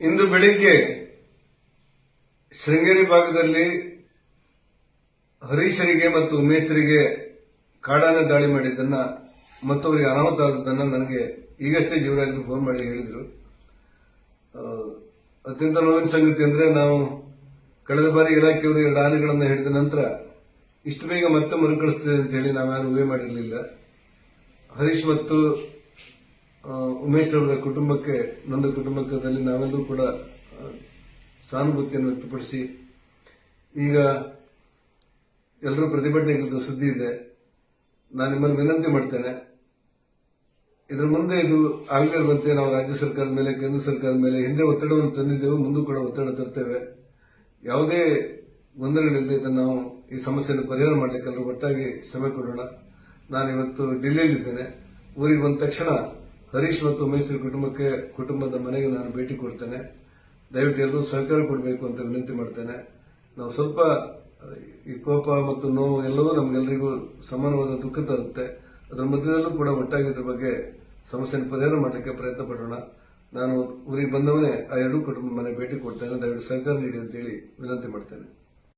ಇಂದು ಬೆಳಿಗ್ಗೆ ಶೃಂಗೇರಿ ಭಾಗದಲ್ಲಿ ಹರೀಶರಿಗೆ ಮತ್ತು ಉಮೇಶರಿಗೆ ಕಾಡಾನೆ ದಾಳಿ ಮಾಡಿದ್ದನ್ನ ಮತ್ತು ಅವರಿಗೆ ಅನಾಹುತ ಆದದ್ದನ್ನ ನನಗೆ ಈಗಷ್ಟೇ ಜೀವರಾಜರು ಫೋನ್ ಮಾಡಿ ಹೇಳಿದರು. ಅತ್ಯಂತ ನೋವಿನ ಸಂಗತಿ ಅಂದ್ರೆ ನಾವು ಕಳೆದ ಬಾರಿ ಇಲಾಖೆಯವರು 2 ಆನೆಗಳನ್ನು ಹಿಡಿದ ನಂತರ ಇಷ್ಟು ಬೇಗ ಮತ್ತೆ ಮರುಕಳಿಸ್ತದೆ ಅಂತ ಹೇಳಿ ನಾವ್ಯಾರು ಊಹೆ ಮಾಡಿರಲಿಲ್ಲ. ಹರೀಶ್ ಮತ್ತು ಉಮೇಶ್ ಅವರ ಕುಟುಂಬಕ್ಕೆ, ನೊಂದ ಕುಟುಂಬದಲ್ಲಿ ನಾವೆಲ್ಲರೂ ಕೂಡ ಸಹಾನುಭೂತಿಯನ್ನು ವ್ಯಕ್ತಪಡಿಸಿ ಈಗ ಎಲ್ಲರೂ ಪ್ರತಿಭಟನೆಗಿಂತ ಸುದ್ದಿ ಇದೆ. ನಾನು ನಿಮ್ಮಲ್ಲಿ ವಿನಂತಿ ಮಾಡ್ತೇನೆ, ಇದರ ಮುಂದೆ ಇದು ಆಗದೇ ಇರುವಂತೆ ನಾವು ರಾಜ್ಯ ಸರ್ಕಾರದ ಮೇಲೆ, ಕೇಂದ್ರ ಸರ್ಕಾರದ ಮೇಲೆ ಹಿಂದೆ ಒತ್ತಡವನ್ನು ತಂದಿದ್ದೆವು, ಮುಂದೂ ಕೂಡ ಒತ್ತಡ ತರ್ತೇವೆ. ಯಾವುದೇ ಗೊಂದಲಗಳಿಲ್ಲದೆ ಇದನ್ನು ನಾವು ಈ ಸಮಸ್ಯೆಯನ್ನು ಪರಿಹಾರ ಮಾಡಲಿಕ್ಕೆ ಎಲ್ಲರೂ ಒಟ್ಟಾಗಿ ಶ್ರಮ ಕೊಡೋಣ. ನಾನು ಇವತ್ತು ಡಿಲ್ಲಿಯಲ್ಲಿದ್ದೇನೆ. ಊರಿಗೆ ಬಂದ ತಕ್ಷಣ ಹರೀಶ್ ಮತ್ತು ಉಮೇಶ್ ಕುಟುಂಬದ ಮನೆಗೆ ನಾನು ಭೇಟಿ ಕೊಡ್ತೇನೆ. ದಯವಿಟ್ಟು ಎಲ್ಲರೂ ಸಹಕಾರ ಕೊಡಬೇಕು ಅಂತ ವಿನಂತಿ ಮಾಡ್ತೇನೆ. ನಾವು ಸ್ವಲ್ಪ ಈ ಕೋಪ ಮತ್ತು ನೋವು ಎಲ್ಲವೂ ನಮಗೆಲ್ಲರಿಗೂ ಸಮಾನವಾದ ದುಃಖ ತರುತ್ತೆ. ಅದರ ಮಧ್ಯದಲ್ಲೂ ಕೂಡ ಒಟ್ಟಾಗಿ ಇದ್ರ ಬಗ್ಗೆ ಸಮಸ್ಯೆಯನ್ನು ಪರಿಹಾರ ಮಾಡಲಿಕ್ಕೆ ಪ್ರಯತ್ನ ಪಡೋಣ. ನಾನು ಊರಿಗೆ ಬಂದವನೇ ಆ 2 ಕುಟುಂಬ ಮನೆ ಭೇಟಿ ಕೊಡ್ತೇನೆ. ದಯವಿಟ್ಟು ಸಹಕಾರ ನೀಡಿ ಅಂತೇಳಿ ವಿನಂತಿ ಮಾಡ್ತೇನೆ.